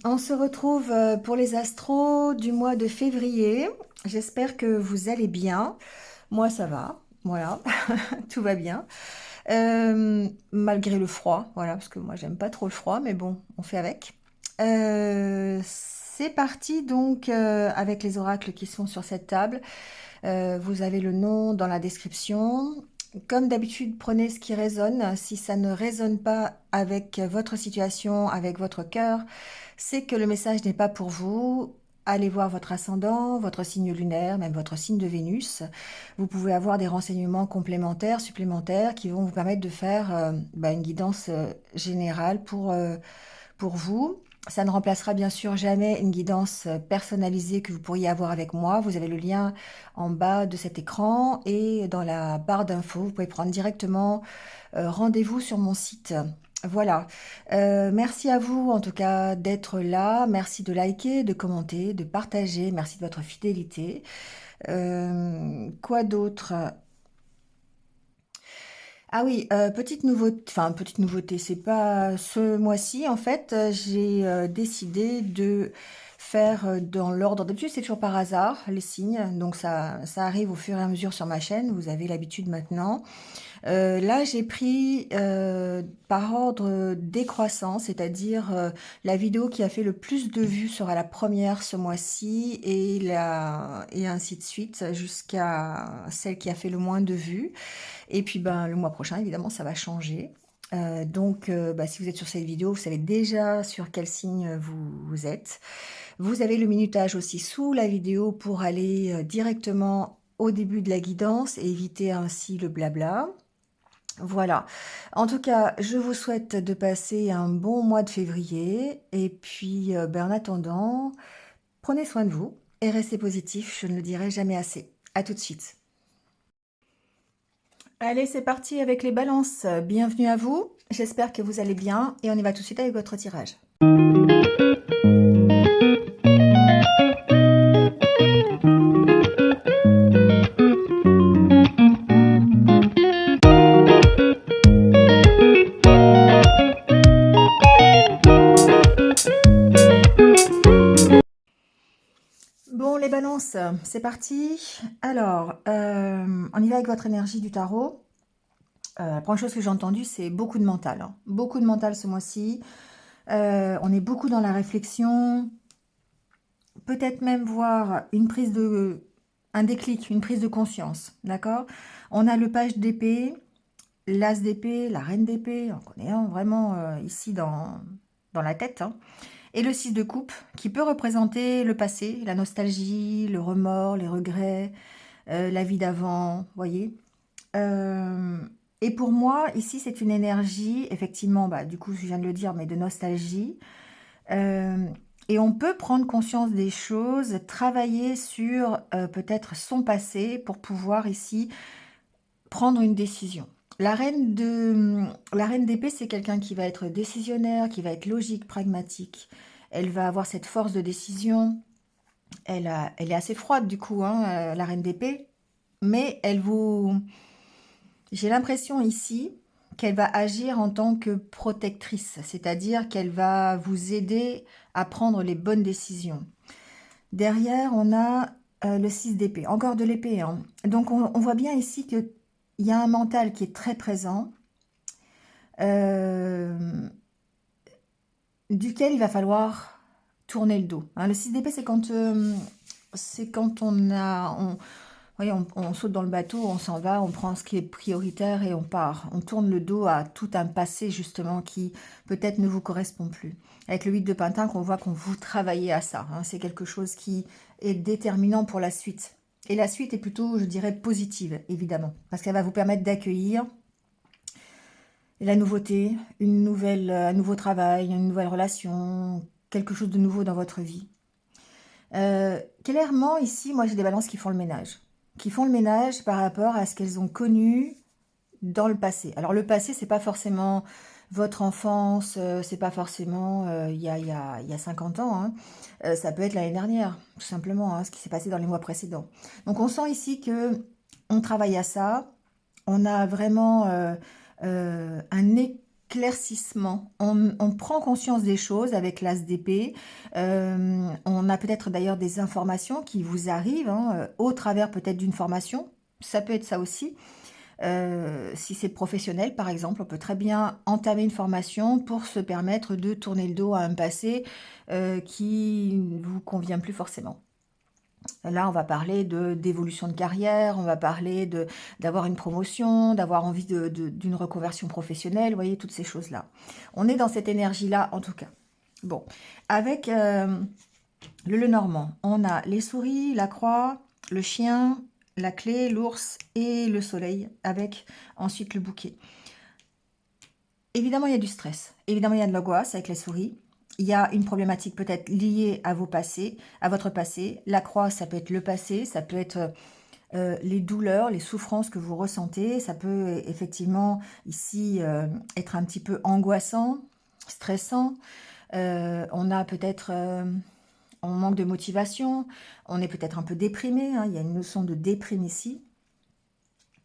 On se retrouve pour les astros du mois de février. J'espère que vous allez bien. Moi, ça va. Voilà, tout va bien. Malgré le froid, voilà, parce que moi, j'aime pas trop le froid, mais bon, on fait avec. C'est parti donc avec les oracles qui sont sur cette table. Vous avez le nom dans la description. Comme d'habitude, prenez ce qui résonne. Si ça ne résonne pas avec votre situation, avec votre cœur, c'est que le message n'est pas pour vous. Allez voir votre ascendant, votre signe lunaire, même votre signe de Vénus. Vous pouvez avoir des renseignements complémentaires, supplémentaires, qui vont vous permettre de faire une guidance générale pour vous. Ça ne remplacera bien sûr jamais une guidance personnalisée que vous pourriez avoir avec moi. Vous avez le lien en bas de cet écran et dans la barre d'infos, vous pouvez prendre directement rendez-vous sur mon site. Voilà. Merci à vous en tout cas d'être là. Merci de liker, de commenter, de partager. Merci de votre fidélité. Quoi d'autre? Ah oui, petite nouveauté, c'est pas ce mois-ci en fait, j'ai décidé de faire dans l'ordre. D'habitude, c'est toujours par hasard les signes, donc ça arrive au fur et à mesure sur ma chaîne, vous avez l'habitude maintenant. Là, j'ai pris par ordre décroissant, c'est-à-dire la vidéo qui a fait le plus de vues sera la première ce mois-ci et ainsi de suite jusqu'à celle qui a fait le moins de vues. Et puis ben, le mois prochain, évidemment, ça va changer. Si vous êtes sur cette vidéo, vous savez déjà sur quel signe vous êtes. Vous avez le minutage aussi sous la vidéo pour aller directement au début de la guidance et éviter ainsi le blabla. Voilà. En tout cas, je vous souhaite de passer un bon mois de février. Et puis, en attendant, prenez soin de vous et restez positif. Je ne le dirai jamais assez. À tout de suite. Allez, c'est parti avec les balances. Bienvenue à vous. J'espère que vous allez bien. Et on y va tout de suite avec votre tirage. Bon, les balances, c'est parti. Alors, on y va avec votre énergie du tarot. La première chose que j'ai entendue, c'est beaucoup de mental, hein. Beaucoup de mental ce mois-ci. On est beaucoup dans la réflexion. Peut-être même voir un déclic, une prise de conscience, d'accord? On a le page d'épée, l'as d'épée, la reine d'épée, on connaît un vraiment ici dans la tête, hein. Et le 6 de coupe, qui peut représenter le passé, la nostalgie, le remords, les regrets, la vie d'avant, voyez. Euh, et pour moi, ici, c'est une énergie, effectivement, du coup, je viens de le dire, mais de nostalgie. Euh, et on peut prendre conscience des choses, travailler sur peut-être son passé pour pouvoir ici prendre une décision. La reine d'épée, c'est quelqu'un qui va être décisionnaire, qui va être logique, pragmatique. Elle va avoir cette force de décision. Elle est assez froide du coup, hein, la reine d'épée. Mais j'ai l'impression ici qu'elle va agir en tant que protectrice, c'est-à-dire qu'elle va vous aider à prendre les bonnes décisions. Derrière, on a le 6 d'épée, encore de l'épée, hein. Donc on voit bien ici qu'il y a un mental qui est très présent, euh, duquel il va falloir tourner le dos, hein. Le 6 d'épée, c'est quand voyez, on saute dans le bateau, on s'en va, on prend ce qui est prioritaire et on part. On tourne le dos à tout un passé justement qui peut-être ne vous correspond plus. Avec le 8 de Pentacle, on voit qu'on vous travaillez à ça, hein. C'est quelque chose qui est déterminant pour la suite. Et la suite est plutôt, je dirais, positive, évidemment, parce qu'elle va vous permettre d'accueillir la nouveauté, un nouveau travail, une nouvelle relation, quelque chose de nouveau dans votre vie. Clairement, ici, moi, j'ai des balances qui font le ménage. Qui font le ménage par rapport à ce qu'elles ont connu dans le passé. Alors, le passé, c'est pas forcément votre enfance, c'est pas forcément il y a 50 ans, hein. Ça peut être l'année dernière, tout simplement, hein, ce qui s'est passé dans les mois précédents. Donc, on sent ici que on travaille à ça. On a vraiment un d'éclaircissement. On prend conscience des choses avec l'as d'épée. On a peut-être d'ailleurs des informations qui vous arrivent, hein, au travers peut-être d'une formation. Ça peut être ça aussi. Si c'est professionnel, par exemple, on peut très bien entamer une formation pour se permettre de tourner le dos à un passé qui ne vous convient plus forcément. Là, on va parler d'évolution de carrière, on va parler d'avoir une promotion, d'avoir envie d'une reconversion professionnelle, vous voyez, toutes ces choses-là. On est dans cette énergie-là, en tout cas. Bon, avec le Lenormand, on a les souris, la croix, le chien, la clé, l'ours et le soleil, avec ensuite le bouquet. Évidemment, il y a du stress. Évidemment, il y a de l'angoisse avec les souris. Il y a une problématique peut-être liée à vos passés, à votre passé. La croix, ça peut être le passé, ça peut être les douleurs, les souffrances que vous ressentez. Ça peut effectivement ici être un petit peu angoissant, stressant. On a peut-être, on manque de motivation, on est peut-être un peu déprimé, hein, il y a une notion de déprime ici.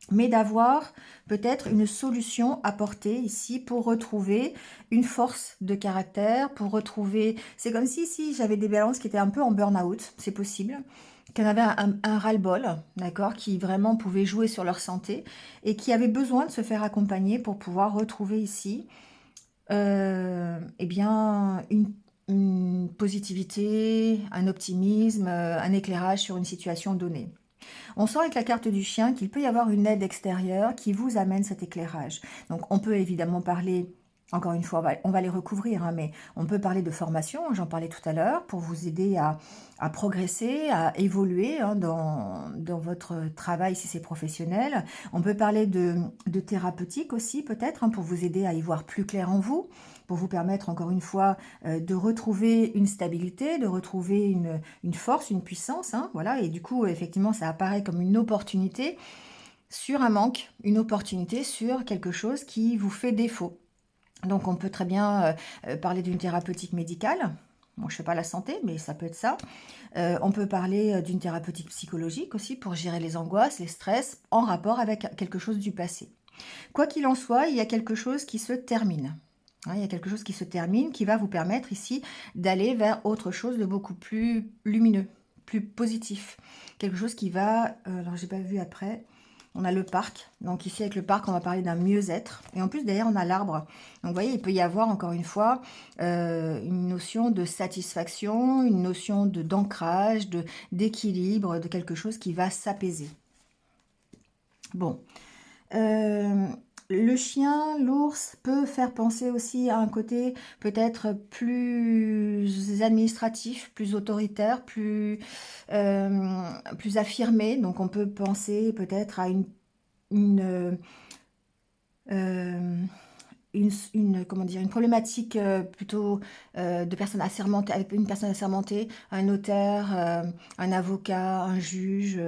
Mais d'avoir peut-être une solution apportée ici pour retrouver une force de caractère, pour retrouver... C'est comme si j'avais des balances qui étaient un peu en burn-out, c'est possible, qui en avaient un ras-le-bol, d'accord, qui vraiment pouvaient jouer sur leur santé et qui avaient besoin de se faire accompagner pour pouvoir retrouver ici eh bien, une positivité, un optimisme, un éclairage sur une situation donnée. On sent avec la carte du chien qu'il peut y avoir une aide extérieure qui vous amène cet éclairage. Donc on peut évidemment parler, encore une fois, on va les recouvrir, hein, mais on peut parler de formation, j'en parlais tout à l'heure, pour vous aider à progresser, à évoluer hein, dans votre travail si c'est professionnel. On peut parler de thérapeutique aussi peut-être, hein, pour vous aider à y voir plus clair en vous, pour vous permettre encore une fois de retrouver une stabilité, de retrouver une force, une puissance, hein, voilà, et du coup effectivement ça apparaît comme une opportunité sur un manque, une opportunité sur quelque chose qui vous fait défaut. Donc on peut très bien parler d'une thérapeutique médicale. Bon, je ne fais pas la santé, mais ça peut être ça. On peut parler d'une thérapeutique psychologique aussi pour gérer les angoisses, les stress en rapport avec quelque chose du passé. Quoi qu'il en soit, il y a quelque chose qui se termine. Hein, il y a quelque chose qui se termine qui va vous permettre ici d'aller vers autre chose de beaucoup plus lumineux, plus positif. Quelque chose qui va... alors, j'ai pas vu après... On a le parc. Donc ici, avec le parc, on va parler d'un mieux-être. Et en plus, derrière, on a l'arbre. Donc, vous voyez, il peut y avoir, encore une fois, une notion de satisfaction, une notion d'ancrage, d'équilibre, de quelque chose qui va s'apaiser. Bon. Le chien, l'ours peut faire penser aussi à un côté peut-être plus administratif, plus autoritaire, plus affirmé. Donc on peut penser peut-être à une, euh, comment dire, une problématique plutôt de personnes assermentées, avec une personne assermentée, un notaire, un avocat, un juge,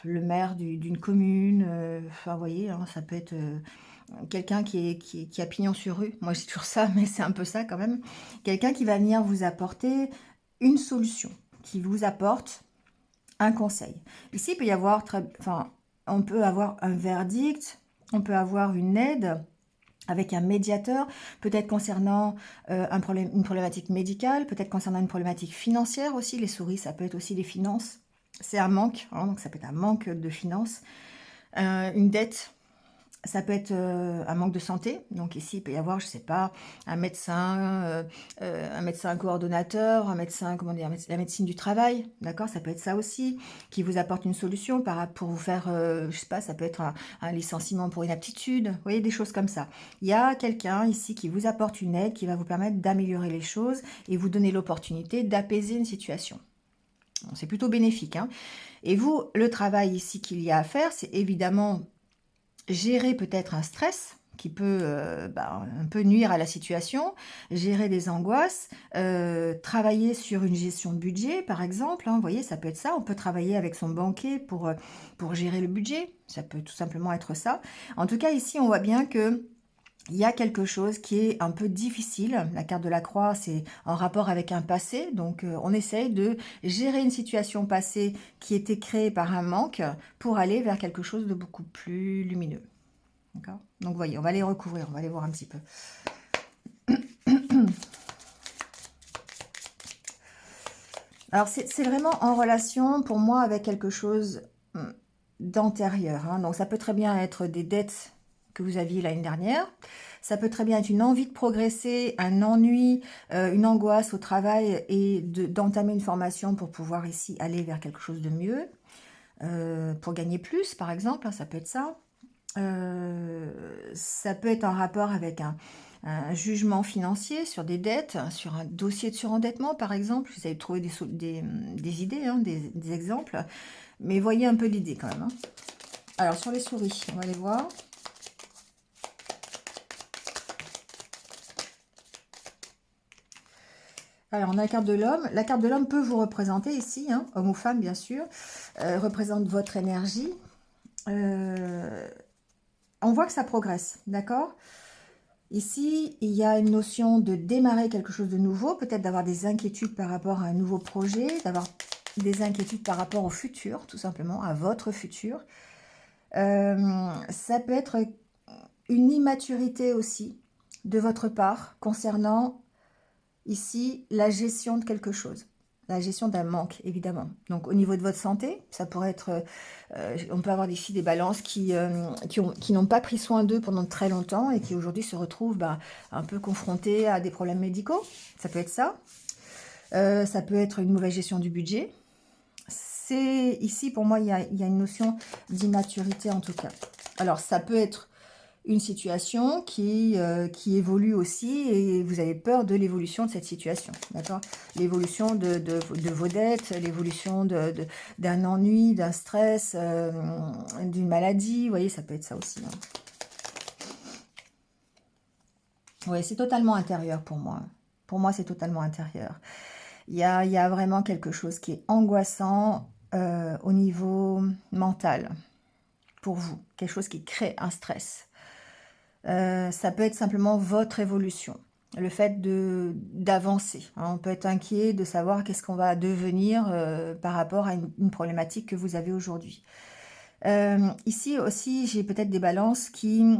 le maire d'une commune, enfin vous voyez, hein, ça peut être quelqu'un qui a pignon sur rue. Moi c'est toujours ça, mais c'est un peu ça quand même. Quelqu'un qui va venir vous apporter une solution, qui vous apporte un conseil. Ici il peut y avoir, enfin, on peut avoir un verdict, on peut avoir une aide, avec un médiateur, peut-être concernant une problématique médicale, peut-être concernant une problématique financière aussi. Les souris, ça peut être aussi les finances. C'est un manque, hein, donc ça peut être un manque de finances. Une dette, ça peut être un manque de santé. Donc ici, il peut y avoir, je ne sais pas, un médecin coordonnateur, un médecin, comment dire, la médecine du travail, d'accord? Ça peut être ça aussi, qui vous apporte une solution pour vous faire, je sais pas, ça peut être un licenciement pour inaptitude, vous voyez, des choses comme ça. Il y a quelqu'un ici qui vous apporte une aide, qui va vous permettre d'améliorer les choses et vous donner l'opportunité d'apaiser une situation. Bon, c'est plutôt bénéfique, hein. Et vous, le travail ici qu'il y a à faire, c'est évidemment gérer peut-être un stress qui peut un peu nuire à la situation, gérer des angoisses, travailler sur une gestion de budget, par exemple, hein, vous voyez, ça peut être ça. On peut travailler avec son banquier pour gérer le budget, ça peut tout simplement être ça. En tout cas, ici, on voit bien que il y a quelque chose qui est un peu difficile. La carte de la croix, c'est en rapport avec un passé. Donc, on essaye de gérer une situation passée qui était créée par un manque pour aller vers quelque chose de beaucoup plus lumineux. D'accord? Donc, vous voyez, on va les recouvrir, on va les voir un petit peu. Alors, c'est vraiment en relation, pour moi, avec quelque chose d'antérieur. Hein. Donc, ça peut très bien être des dettes que vous aviez l'année dernière. Ça peut très bien être une envie de progresser, un ennui, une angoisse au travail et d'entamer une formation pour pouvoir ici aller vers quelque chose de mieux. Pour gagner plus, par exemple, hein, ça peut être ça. Ça peut être en rapport avec un jugement financier sur des dettes, sur un dossier de surendettement, par exemple. Vous avez trouvé des idées, hein, des exemples. Mais voyez un peu l'idée quand même. Hein. Alors, sur les souris, on va les voir. Alors, on a la carte de l'homme. La carte de l'homme peut vous représenter ici, hein, homme ou femme, bien sûr. Représente votre énergie. On voit que ça progresse, d'accord? Ici, il y a une notion de démarrer quelque chose de nouveau, peut-être d'avoir des inquiétudes par rapport à un nouveau projet, d'avoir des inquiétudes par rapport au futur, tout simplement, à votre futur. Ça peut être une immaturité aussi de votre part concernant ici la gestion de quelque chose. La gestion d'un manque, évidemment. Donc, au niveau de votre santé, ça pourrait être... on peut avoir des filles, des balances qui n'ont pas pris soin d'eux pendant très longtemps et qui aujourd'hui se retrouvent un peu confrontées à des problèmes médicaux. Ça peut être ça. Ça peut être une mauvaise gestion du budget. Ici, pour moi, il y a une notion d'immaturité en tout cas. Alors, ça peut être une situation qui évolue aussi et vous avez peur de l'évolution de cette situation, d'accord? L'évolution de vos dettes, l'évolution d'un ennui, d'un stress, d'une maladie, vous voyez, ça peut être ça aussi. Hein. Oui, c'est totalement intérieur pour moi. Pour moi, c'est totalement intérieur. Il y a vraiment quelque chose qui est angoissant au niveau mental pour vous, quelque chose qui crée un stress. Ça peut être simplement votre évolution, le fait d'avancer. Hein. On peut être inquiet de savoir qu'est-ce qu'on va devenir par rapport à une problématique que vous avez aujourd'hui. Ici aussi, j'ai peut-être des balances qui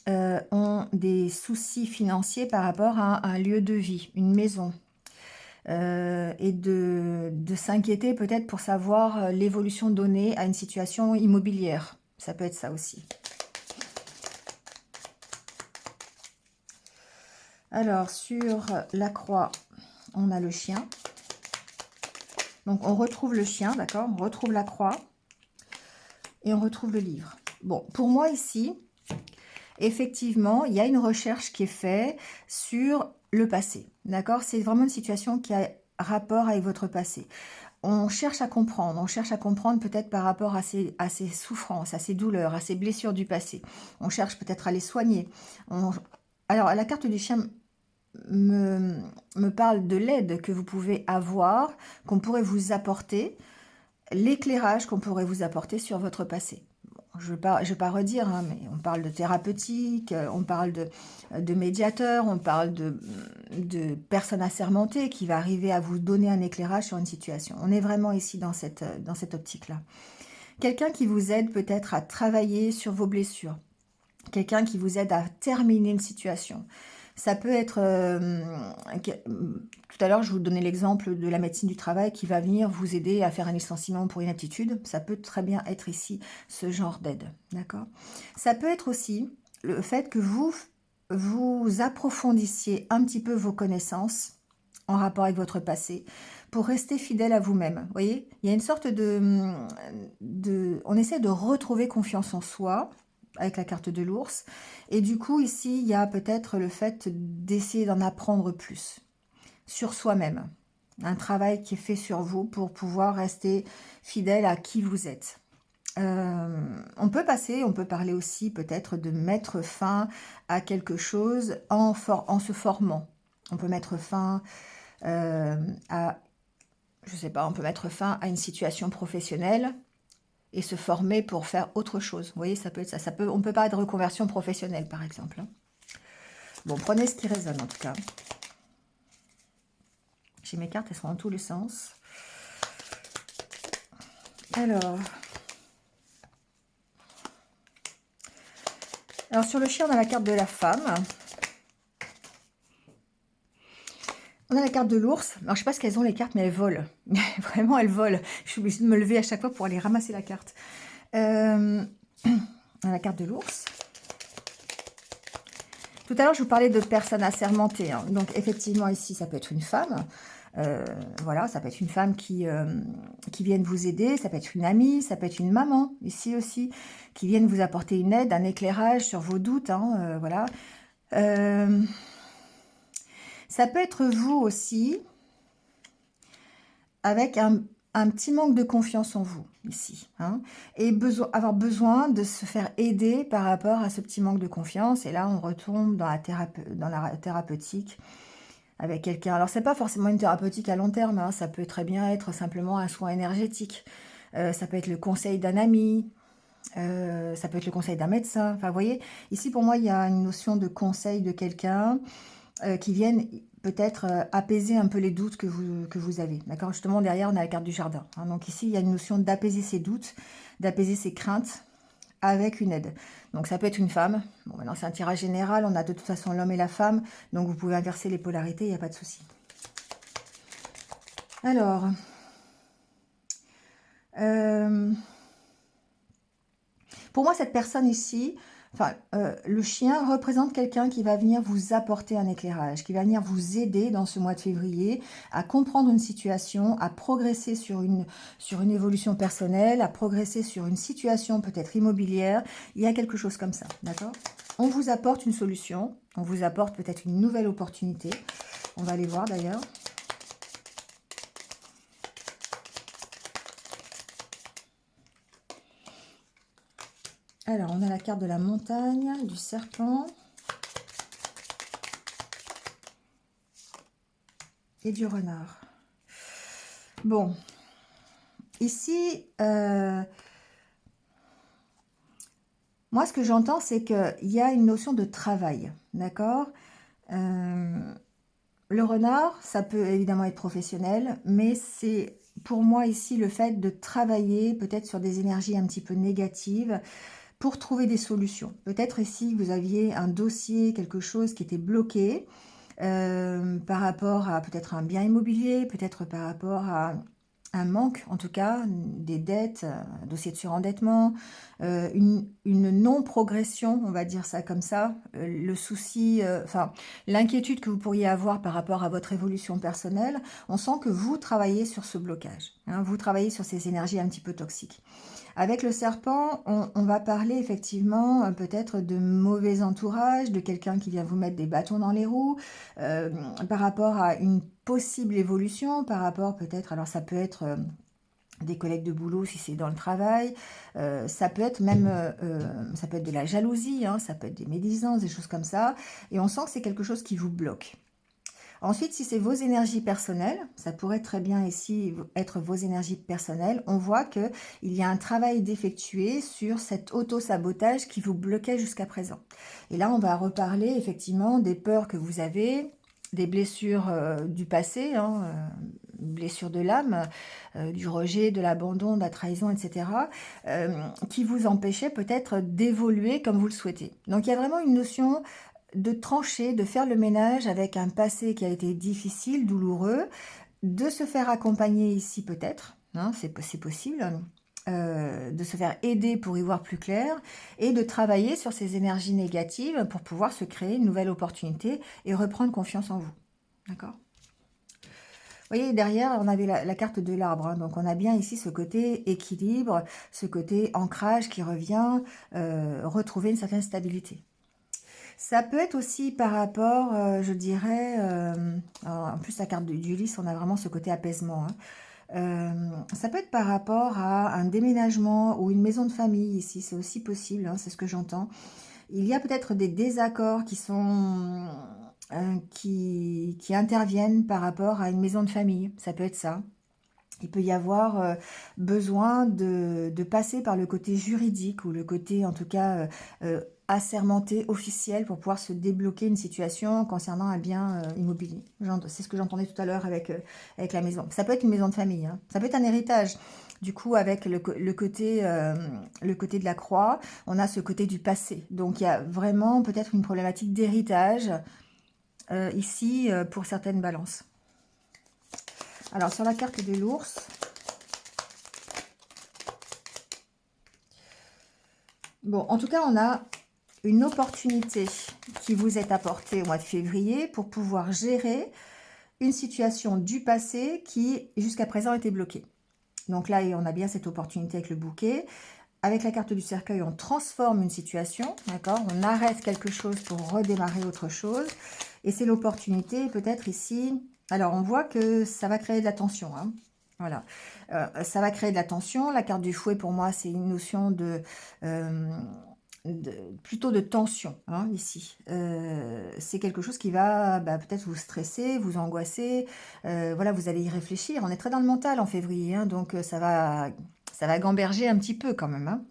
ont des soucis financiers par rapport à un lieu de vie, une maison. Et de s'inquiéter peut-être pour savoir l'évolution donnée à une situation immobilière. Ça peut être ça aussi. Alors, sur la croix, on a le chien. Donc, on retrouve le chien, d'accord? On retrouve la croix. Et on retrouve le livre. Bon, pour moi ici, effectivement, il y a une recherche qui est faite sur le passé, d'accord? C'est vraiment une situation qui a rapport avec votre passé. On cherche à comprendre peut-être par rapport à ces souffrances, à ces douleurs, à ces blessures du passé. On cherche peut-être à les soigner. Alors, la carte du chien me parle de l'aide que vous pouvez avoir, qu'on pourrait vous apporter, l'éclairage qu'on pourrait vous apporter sur votre passé. Bon, je ne vais pas redire, hein, mais on parle de thérapeutique, on parle de médiateur, on parle de personne assermentée qui va arriver à vous donner un éclairage sur une situation. On est vraiment ici dans cette optique-là. Quelqu'un qui vous aide peut-être à travailler sur vos blessures. Quelqu'un qui vous aide à terminer une situation. Ça peut être... tout à l'heure, je vous donnais l'exemple de la médecine du travail qui va venir vous aider à faire un licenciement pour une aptitude. Ça peut très bien être ici ce genre d'aide. D'accord? Ça peut être aussi le fait que vous approfondissiez un petit peu vos connaissances en rapport avec votre passé pour rester fidèle à vous-même. Vous voyez? Il y a une sorte on essaie de retrouver confiance en soi avec la carte de l'ours. Et du coup, ici, il y a peut-être le fait d'essayer d'en apprendre plus sur soi-même. Un travail qui est fait sur vous pour pouvoir rester fidèle à qui vous êtes. On peut parler aussi peut-être de mettre fin à quelque chose en se formant. On peut mettre fin je sais pas, on peut mettre fin à une situation professionnelle et se former pour faire autre chose. Vous voyez, ça peut être ça. On peut parler de reconversion professionnelle, par exemple. Bon, prenez ce qui résonne, en tout cas. J'ai mes cartes, elles sont dans tous les sens. Alors... Alors sur le chien, on a la carte de la femme. On a la carte de l'ours. Alors, je sais pas ce qu'elles ont, les cartes, mais elles volent. Vraiment, elles volent. Je suis obligée de me lever à chaque fois pour aller ramasser la carte. On a la carte de l'ours. Tout à l'heure, je vous parlais de personnes assermentées. Hein. Donc, effectivement, ici, ça peut être une femme. Voilà, ça peut être une femme qui vienne vous aider. Ça peut être une amie, ça peut être une maman, ici aussi, qui vienne vous apporter une aide, un éclairage sur vos doutes. Hein, voilà. Ça peut être vous aussi, avec un petit manque de confiance en vous, ici. Hein, et avoir besoin de se faire aider par rapport à ce petit manque de confiance. Et là, on retombe dans la thérapeutique avec quelqu'un. Alors, c'est pas forcément une thérapeutique à long terme. Hein, ça peut très bien être simplement un soin énergétique. Ça peut être le conseil d'un ami. Ça peut être le conseil d'un médecin. Enfin, vous voyez, ici, pour moi, il y a une notion de conseil de quelqu'un qui viennent peut-être apaiser un peu les doutes que vous avez. D'accord. Justement, derrière, on a la carte du jardin. Hein, donc ici, il y a une notion d'apaiser ses doutes, d'apaiser ses craintes avec une aide. Donc ça peut être une femme. Bon, maintenant, c'est un tirage général. On a de toute façon l'homme et la femme. Donc vous pouvez inverser les polarités, il n'y a pas de souci. Alors... pour moi, cette personne ici, enfin, le chien représente quelqu'un qui va venir vous apporter un éclairage, qui va venir vous aider dans ce mois de février à comprendre une situation, à progresser sur une évolution personnelle, à progresser sur une situation peut-être immobilière. Il y a quelque chose comme ça, d'accord? On vous apporte une solution, on vous apporte peut-être une nouvelle opportunité. On va aller voir d'ailleurs. Alors, on a la carte de la montagne, du serpent et du renard. Bon, ici, moi, ce que j'entends, c'est qu'il y a une notion de travail, d'accord? Le renard, ça peut évidemment être professionnel, mais c'est pour moi ici le fait de travailler peut-être sur des énergies un petit peu négatives, pour trouver des solutions. Peut-être ici, vous aviez un dossier, quelque chose qui était bloqué par rapport à peut-être un bien immobilier, peut-être par rapport à un manque, en tout cas, des dettes, un dossier de surendettement, une non-progression, on va dire ça comme ça, le souci, enfin, l'inquiétude que vous pourriez avoir par rapport à votre évolution personnelle, on sent que vous travaillez sur ce blocage, hein, vous travaillez sur ces énergies un petit peu toxiques. Avec le serpent, on va parler effectivement peut-être de mauvais entourage, de quelqu'un qui vient vous mettre des bâtons dans les roues, par rapport à une possible évolution, par rapport peut-être, alors ça peut être des collègues de boulot si c'est dans le travail, ça peut être même, ça peut être de la jalousie, hein, ça peut être des médisances, des choses comme ça, et on sent que c'est quelque chose qui vous bloque. Ensuite, si c'est vos énergies personnelles, ça pourrait très bien ici être vos énergies personnelles, on voit qu'il y a un travail d'effectuer sur cet auto-sabotage qui vous bloquait jusqu'à présent. Et là, on va reparler effectivement des peurs que vous avez, des blessures du passé, hein, blessures de l'âme, du rejet, de l'abandon, de la trahison, etc., qui vous empêchaient peut-être d'évoluer comme vous le souhaitez. Donc, il y a vraiment une notion de trancher, de faire le ménage avec un passé qui a été difficile, douloureux, de se faire accompagner ici peut-être, hein, c'est possible, de se faire aider pour y voir plus clair, et de travailler sur ces énergies négatives pour pouvoir se créer une nouvelle opportunité et reprendre confiance en vous. D'accord ? Vous voyez, derrière, on avait la carte de l'arbre, hein, donc on a bien ici ce côté équilibre, ce côté ancrage qui revient, retrouver une certaine stabilité. Ça peut être aussi par rapport, je dirais, en plus la carte d'Ulysse, on a vraiment ce côté apaisement. Hein. Ça peut être par rapport à un déménagement ou une maison de famille ici, c'est aussi possible, hein, c'est ce que j'entends. Il y a peut-être des désaccords qui sont, qui interviennent par rapport à une maison de famille, ça peut être ça. Il peut y avoir besoin de passer par le côté juridique ou le côté, en tout cas, assermenté, officiel, pour pouvoir se débloquer une situation concernant un bien immobilier. C'est ce que j'entendais tout à l'heure avec la maison. Ça peut être une maison de famille, hein. Ça peut être un héritage. Du coup, avec le côté de la croix, on a ce côté du passé. Donc, il y a vraiment peut-être une problématique d'héritage ici pour certaines balances. Alors, sur la carte de l'ours, bon, en tout cas, on a une opportunité qui vous est apportée au mois de février pour pouvoir gérer une situation du passé qui, jusqu'à présent, était bloquée. Donc là, on a bien cette opportunité avec le bouquet. Avec la carte du cercueil, on transforme une situation, d'accord? On arrête quelque chose pour redémarrer autre chose. Et c'est l'opportunité, peut-être ici... Alors, on voit que ça va créer de la tension, hein. Voilà. Ça va créer de la tension. La carte du fouet, pour moi, c'est une notion plutôt de tension, hein, ici. C'est quelque chose qui va peut-être vous stresser, vous angoisser. Voilà, vous allez y réfléchir. On est très dans le mental en février, hein, donc ça va gamberger un petit peu quand même, hein.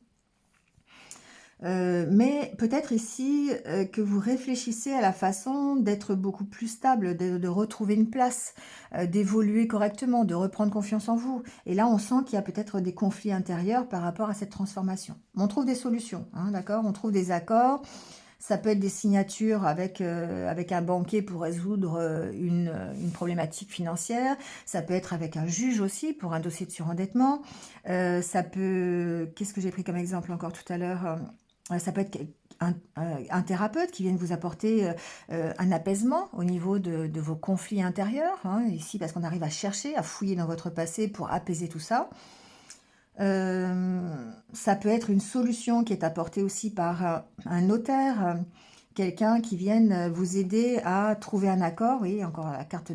Mais peut-être ici que vous réfléchissez à la façon d'être beaucoup plus stable, de retrouver une place, d'évoluer correctement, de reprendre confiance en vous. Et là, on sent qu'il y a peut-être des conflits intérieurs par rapport à cette transformation. Mais on trouve des solutions, hein, d'accord? On trouve des accords. Ça peut être des signatures avec un banquier pour résoudre une problématique financière. Ça peut être avec un juge aussi pour un dossier de surendettement. Ça peut... Qu'est-ce que j'ai pris comme exemple encore tout à l'heure? Ça peut être un thérapeute qui vient vous apporter un apaisement au niveau de vos conflits intérieurs, hein, ici, parce qu'on arrive à chercher, à fouiller dans votre passé pour apaiser tout ça. Ça peut être une solution qui est apportée aussi par un notaire, quelqu'un qui vienne vous aider à trouver un accord. Oui, encore la carte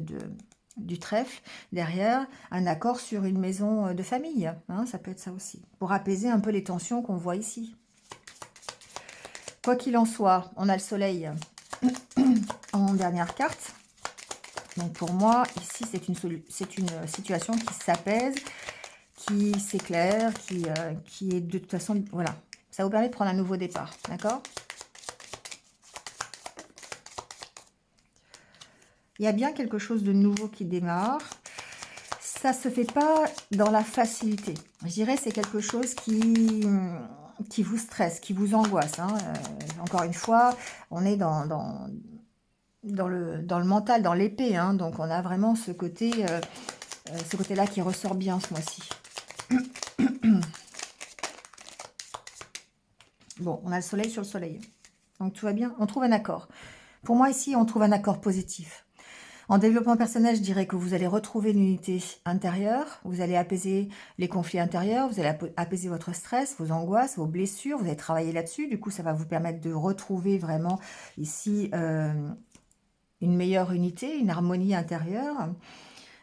du trèfle derrière, un accord sur une maison de famille, hein, ça peut être ça aussi, pour apaiser un peu les tensions qu'on voit ici. Quoi qu'il en soit, on a le soleil en dernière carte. Donc pour moi, ici, c'est une situation qui s'apaise, qui s'éclaire, qui est de toute façon... Voilà, ça vous permet de prendre un nouveau départ, d'accord? Il y a bien quelque chose de nouveau qui démarre. Ça ne se fait pas dans la facilité. Je dirais c'est quelque chose qui vous stresse, qui vous angoisse, hein. Encore une fois, on est dans le mental, dans l'épée, hein. Donc on a vraiment ce côté-là qui ressort bien ce mois-ci. Bon, on a le soleil sur le soleil. Donc tout va bien, on trouve un accord. Pour moi ici, on trouve un accord positif. En développement personnel, je dirais que vous allez retrouver l'unité intérieure, vous allez apaiser les conflits intérieurs, vous allez apaiser votre stress, vos angoisses, vos blessures, vous allez travailler là-dessus. Du coup, ça va vous permettre de retrouver vraiment ici une meilleure unité, une harmonie intérieure.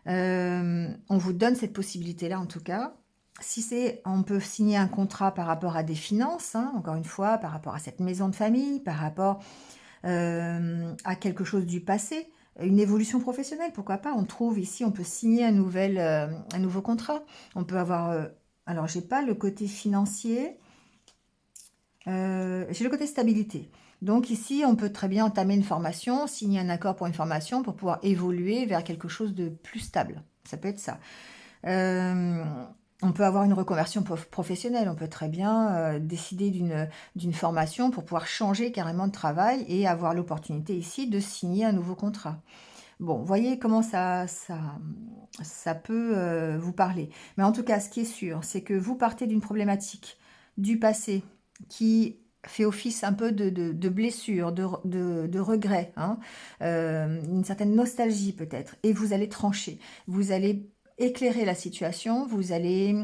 On vous donne cette possibilité-là en tout cas. Si c'est, on peut signer un contrat par rapport à des finances, hein, encore une fois, par rapport à cette maison de famille, par rapport à quelque chose du passé, une évolution professionnelle, pourquoi pas. On trouve ici, on peut signer un nouveau contrat. On peut avoir... alors, j'ai pas le côté financier, j'ai le côté stabilité. Donc ici, on peut très bien entamer une formation, signer un accord pour une formation pour pouvoir évoluer vers quelque chose de plus stable. Ça peut être ça. On peut avoir une reconversion professionnelle, on peut très bien décider d'une formation pour pouvoir changer carrément de travail et avoir l'opportunité ici de signer un nouveau contrat. Bon, voyez comment ça peut vous parler. Mais en tout cas, ce qui est sûr, c'est que vous partez d'une problématique du passé qui fait office un peu de blessure, de regret, hein, une certaine nostalgie peut-être, et vous allez trancher, vous allez éclairer la situation, vous allez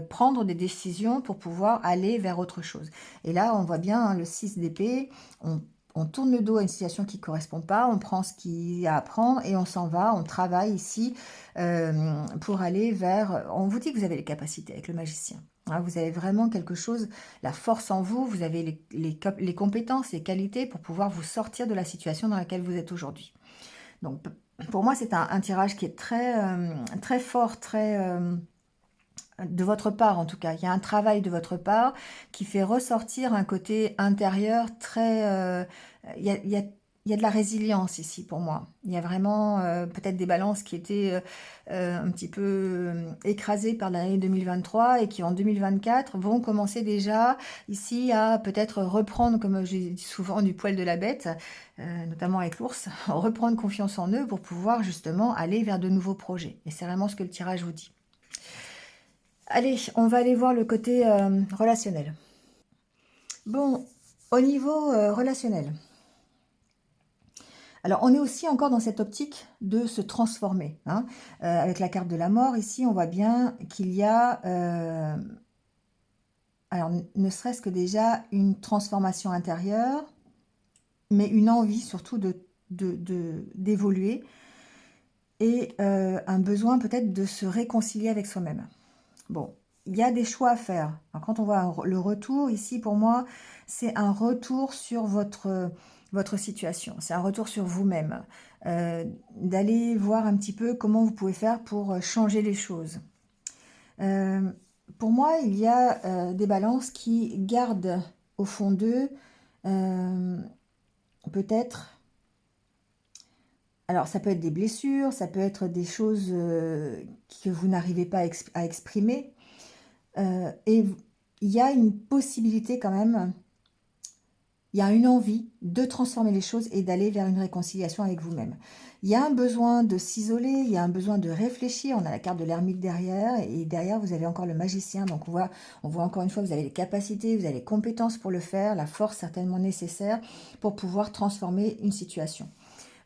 prendre des décisions pour pouvoir aller vers autre chose. Et là, on voit bien hein, le 6 d'épée, on tourne le dos à une situation qui ne correspond pas, on prend ce qu'il y a à prendre et on s'en va, on travaille ici pour aller vers... On vous dit que vous avez les capacités avec le magicien. Hein, vous avez vraiment quelque chose, la force en vous, vous avez les compétences, les qualités pour pouvoir vous sortir de la situation dans laquelle vous êtes aujourd'hui. Donc pour moi, c'est un tirage qui est très fort, très... de votre part en tout cas, il y a un travail de votre part qui fait ressortir un côté intérieur très... il y a de la résilience ici pour moi. Il y a vraiment peut-être des balances qui étaient un petit peu écrasées par l'année 2023 et qui en 2024 vont commencer déjà ici à peut-être reprendre, comme je dis souvent, du poil de la bête, notamment avec l'ours, reprendre confiance en eux pour pouvoir justement aller vers de nouveaux projets. Et c'est vraiment ce que le tirage vous dit. Allez, on va aller voir le côté relationnel. Bon, au niveau relationnel. Alors, on est aussi encore dans cette optique de se transformer, hein. Avec la carte de la mort, ici, on voit bien qu'il y a, alors, ne serait-ce que déjà une transformation intérieure, mais une envie surtout d'évoluer et un besoin peut-être de se réconcilier avec soi-même. Bon, il y a des choix à faire. Alors, quand on voit le retour, ici, pour moi, c'est un retour sur votre situation. C'est un retour sur vous-même. D'aller voir un petit peu comment vous pouvez faire pour changer les choses. Euh, pour moi, il y a des balances qui gardent au fond d'eux euh, peut-être... Alors, ça peut être des blessures, ça peut être des choses que vous n'arrivez pas à exprimer. Et il y a une possibilité quand même, il y a une envie de transformer les choses et d'aller vers une réconciliation avec vous-même. Il y a un besoin de s'isoler, il y a un besoin de réfléchir. On a la carte de l'ermite derrière et derrière vous avez encore le magicien. Donc on voit encore une fois, vous avez les capacités, vous avez les compétences pour le faire, la force certainement nécessaire pour pouvoir transformer une situation.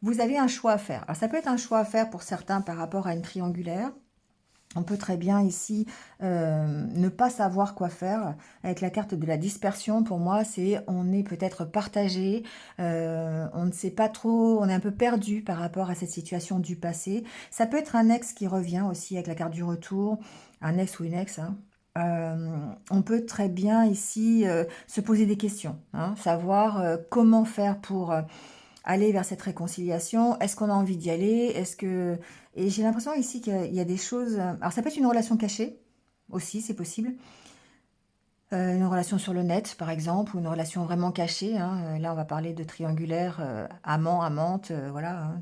Vous avez un choix à faire. Alors ça peut être un choix à faire pour certains par rapport à une triangulaire. On peut très bien ici ne pas savoir quoi faire. Avec la carte de la dispersion, pour moi, c'est on est peut-être partagé, on ne sait pas trop, on est un peu perdu par rapport à cette situation du passé. Ça peut être un ex qui revient aussi avec la carte du retour, un ex ou une ex, hein. On peut très bien ici se poser des questions, hein, savoir comment faire pour aller vers cette réconciliation. Est-ce qu'on a envie d'y aller? Est-ce que... Et j'ai l'impression ici qu'il y a des choses... Alors ça peut être une relation cachée aussi, c'est possible. Une relation sur le net, par exemple, ou une relation vraiment cachée, hein. Là, on va parler de triangulaire, amant, amante, voilà,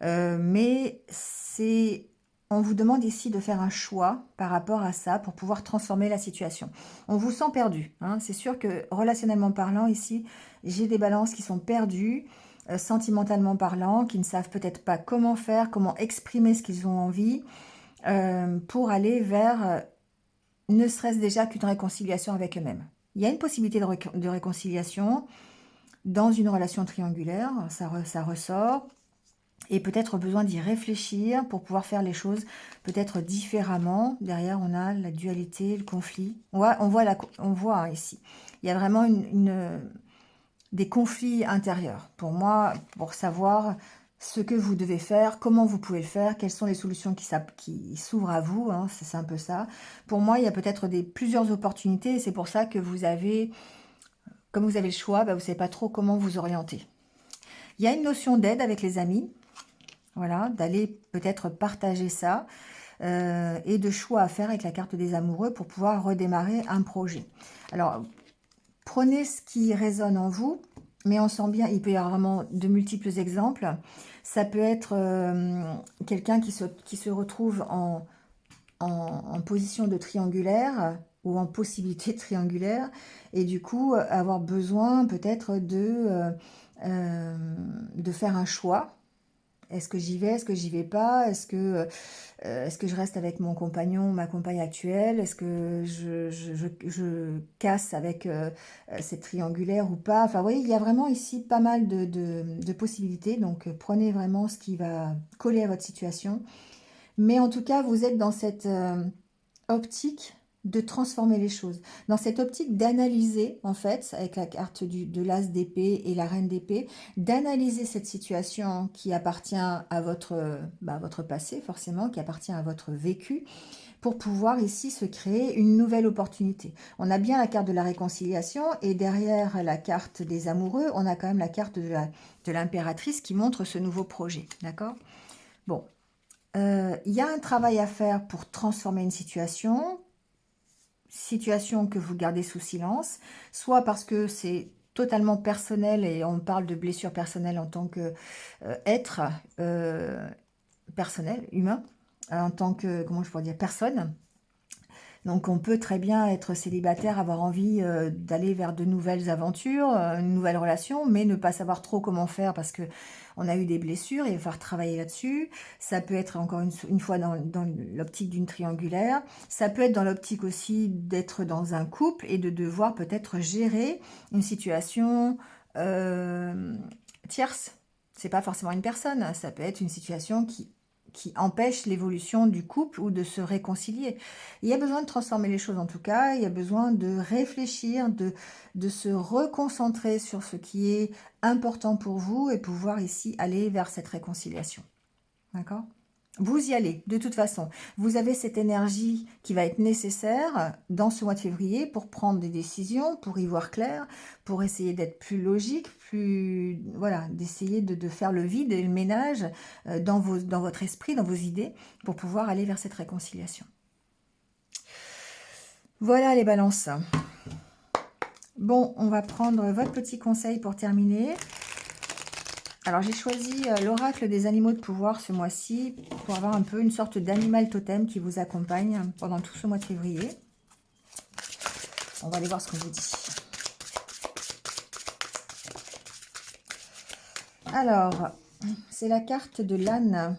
hein. Mais c'est... On vous demande ici de faire un choix par rapport à ça pour pouvoir transformer la situation. On vous sent perdu, hein. C'est sûr que relationnellement parlant, ici, j'ai des balances qui sont perdues, sentimentalement parlant, qui ne savent peut-être pas comment faire, comment exprimer ce qu'ils ont envie, pour aller vers ne serait-ce déjà qu'une réconciliation avec eux-mêmes. Il y a une possibilité de réconciliation dans une relation triangulaire, ça ressort, et peut-être besoin d'y réfléchir pour pouvoir faire les choses peut-être différemment. Derrière, on a la dualité, le conflit. On voit hein, ici. Il y a vraiment des conflits intérieurs. Pour moi, pour savoir ce que vous devez faire, comment vous pouvez le faire, quelles sont les solutions qui s'ouvrent à vous, hein, c'est un peu ça. Pour moi, il y a peut-être plusieurs opportunités et c'est pour ça que comme vous avez le choix, bah, vous ne savez pas trop comment vous orienter. Il y a une notion d'aide avec les amis, voilà, d'aller peut-être partager ça et de choix à faire avec la carte des amoureux pour pouvoir redémarrer un projet. Alors, prenez ce qui résonne en vous, mais on sent bien, il peut y avoir vraiment de multiples exemples. Ça peut être quelqu'un qui se retrouve en position de triangulaire ou en possibilité triangulaire et du coup avoir besoin peut-être de faire un choix. Est-ce que j'y vais? Est-ce que j'y vais pas? Est-ce que je reste avec mon compagnon, ma compagne actuelle? Est-ce que je casse avec cette triangulaire ou pas? Enfin, vous voyez, il y a vraiment ici pas mal de possibilités. Donc, prenez vraiment ce qui va coller à votre situation. Mais en tout cas, vous êtes dans cette optique de transformer les choses, dans cette optique d'analyser, en fait, avec la carte de l'as d'épée et la reine d'épée, d'analyser cette situation qui appartient à votre passé, forcément, qui appartient à votre vécu, pour pouvoir ici se créer une nouvelle opportunité. On a bien la carte de la réconciliation et derrière la carte des amoureux, on a quand même la carte de l'impératrice qui montre ce nouveau projet, d'accord? Bon, il y a un travail à faire pour transformer une situation que vous gardez sous silence, soit parce que c'est totalement personnel et on parle de blessure personnelle en tant que être personnel, humain, en tant que, comment je pourrais dire, personne. Donc on peut très bien être célibataire, avoir envie d'aller vers de nouvelles aventures, une nouvelle relation, mais ne pas savoir trop comment faire parce que on a eu des blessures et il va falloir travailler là-dessus. Ça peut être encore une fois dans l'optique d'une triangulaire. Ça peut être dans l'optique aussi d'être dans un couple et de devoir peut-être gérer une situation tierce. C'est pas forcément une personne, ça peut être une situation qui empêche l'évolution du couple ou de se réconcilier. Il y a besoin de transformer les choses en tout cas, il y a besoin de réfléchir, de se reconcentrer sur ce qui est important pour vous et pouvoir ici aller vers cette réconciliation. D'accord ? Vous y allez, de toute façon. Vous avez cette énergie qui va être nécessaire dans ce mois de février pour prendre des décisions, pour y voir clair, pour essayer d'être plus logique, plus voilà, d'essayer de faire le vide et le ménage dans votre esprit, dans vos idées, pour pouvoir aller vers cette réconciliation. Voilà les balances. Bon, on va prendre votre petit conseil pour terminer. Alors j'ai choisi l'oracle des animaux de pouvoir ce mois-ci pour avoir un peu une sorte d'animal totem qui vous accompagne pendant tout ce mois de février. On va aller voir ce qu'on vous dit. Alors, c'est la carte de l'âne.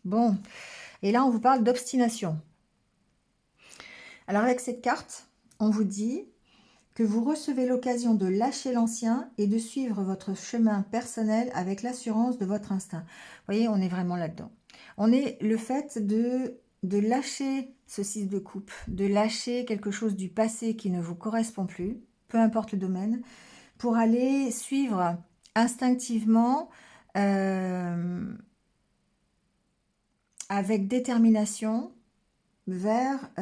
Bon, et là on vous parle d'obstination. Alors avec cette carte, on vous dit que vous recevez l'occasion de lâcher l'ancien et de suivre votre chemin personnel avec l'assurance de votre instinct. Vous voyez, on est vraiment là-dedans. On est le fait de lâcher ce 6 de coupe, de lâcher quelque chose du passé qui ne vous correspond plus, peu importe le domaine, pour aller suivre instinctivement, avec détermination, vers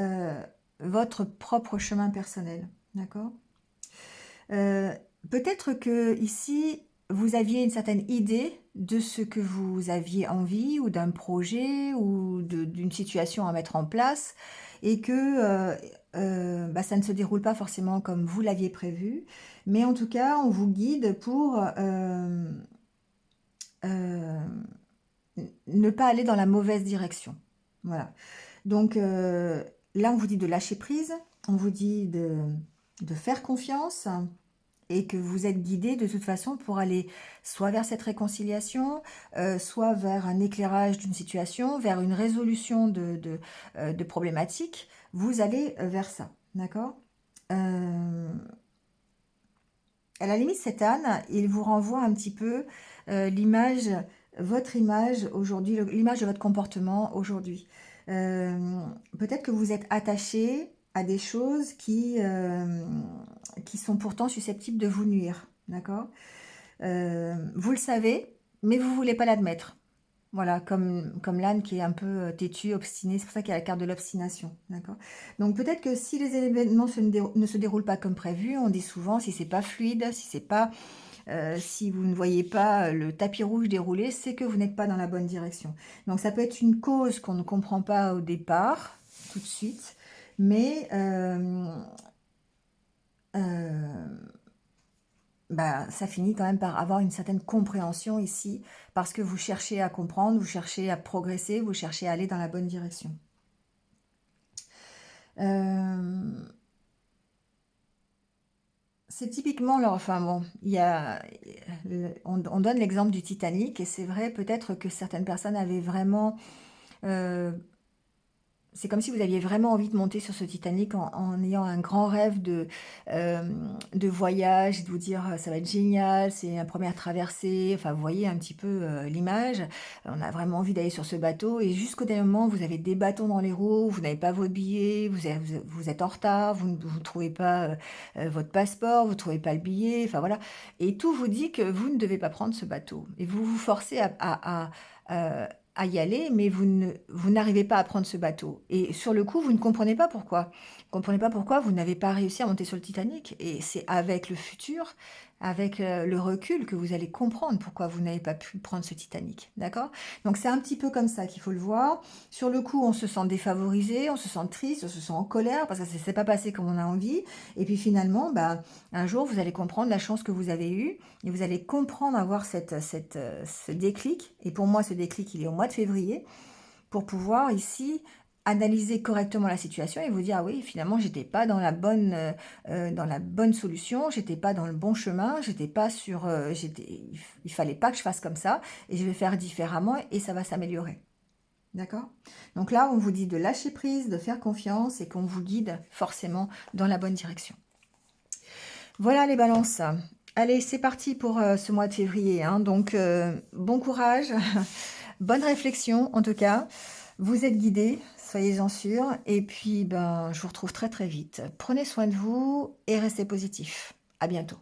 votre propre chemin personnel. D'accord ? Peut-être que ici, vous aviez une certaine idée de ce que vous aviez envie ou d'un projet ou d'une situation à mettre en place et que ça ne se déroule pas forcément comme vous l'aviez prévu. Mais en tout cas, on vous guide pour ne pas aller dans la mauvaise direction. Voilà. Donc là, on vous dit de lâcher prise, on vous dit de faire confiance et que vous êtes guidé de toute façon pour aller soit vers cette réconciliation, soit vers un éclairage d'une situation, vers une résolution de problématiques. Vous allez vers ça, d'accord ? À la limite, cet âne, il vous renvoie un petit peu l'image, votre image aujourd'hui, l'image de votre comportement aujourd'hui. Peut-être que vous êtes attaché à des choses qui sont pourtant susceptibles de vous nuire, d'accord ? Vous le savez, mais vous ne voulez pas l'admettre. Voilà, comme l'âne qui est un peu têtu, obstiné, c'est pour ça qu'il y a la carte de l'obstination, d'accord ? Donc peut-être que si les événements ne se déroulent pas comme prévu, on dit souvent si c'est pas fluide, si c'est pas, si vous ne voyez pas le tapis rouge dérouler, c'est que vous n'êtes pas dans la bonne direction. Donc ça peut être une cause qu'on ne comprend pas au départ, tout de suite, mais ça finit quand même par avoir une certaine compréhension ici, parce que vous cherchez à comprendre, vous cherchez à progresser, vous cherchez à aller dans la bonne direction. C'est typiquement enfin bon, on donne l'exemple du Titanic, et c'est vrai peut-être que certaines personnes avaient vraiment... c'est comme si vous aviez vraiment envie de monter sur ce Titanic en ayant un grand rêve de voyage, et de vous dire ça va être génial, c'est la première traversée, enfin vous voyez un petit peu l'image, on a vraiment envie d'aller sur ce bateau et jusqu'au dernier moment vous avez des bâtons dans les roues, vous n'avez pas votre billet, vous êtes en retard, vous ne trouvez pas votre passeport, vous ne trouvez pas le billet, enfin voilà, et tout vous dit que vous ne devez pas prendre ce bateau et vous vous forcez à y aller, mais vous n'arrivez pas à prendre ce bateau. Et sur le coup, vous ne comprenez pas pourquoi. Vous ne comprenez pas pourquoi vous n'avez pas réussi à monter sur le Titanic. Et c'est avec le futur, avec le recul, que vous allez comprendre pourquoi vous n'avez pas pu prendre ce Titanic. D'accord? Donc c'est un petit peu comme ça qu'il faut le voir. Sur le coup, on se sent défavorisé, on se sent triste, on se sent en colère parce que ça ne s'est pas passé comme on a envie. Et puis finalement, bah, un jour, vous allez comprendre la chance que vous avez eue et vous allez comprendre, avoir ce déclic. Et pour moi, ce déclic, il est au mois de février, pour pouvoir ici analyser correctement la situation et vous dire, ah oui, finalement, j'étais pas dans la bonne solution, j'étais pas dans le bon chemin, j'étais pas sur, il fallait pas que je fasse comme ça et je vais faire différemment et ça va s'améliorer. D'accord? Donc là, on vous dit de lâcher prise, de faire confiance et qu'on vous guide forcément dans la bonne direction. Voilà les balances. Allez, c'est parti pour ce mois de février, hein. Donc, bon courage, bonne réflexion en tout cas. Vous êtes guidés, soyez-en sûrs. Et puis, ben, je vous retrouve très très vite. Prenez soin de vous et restez positifs. À bientôt.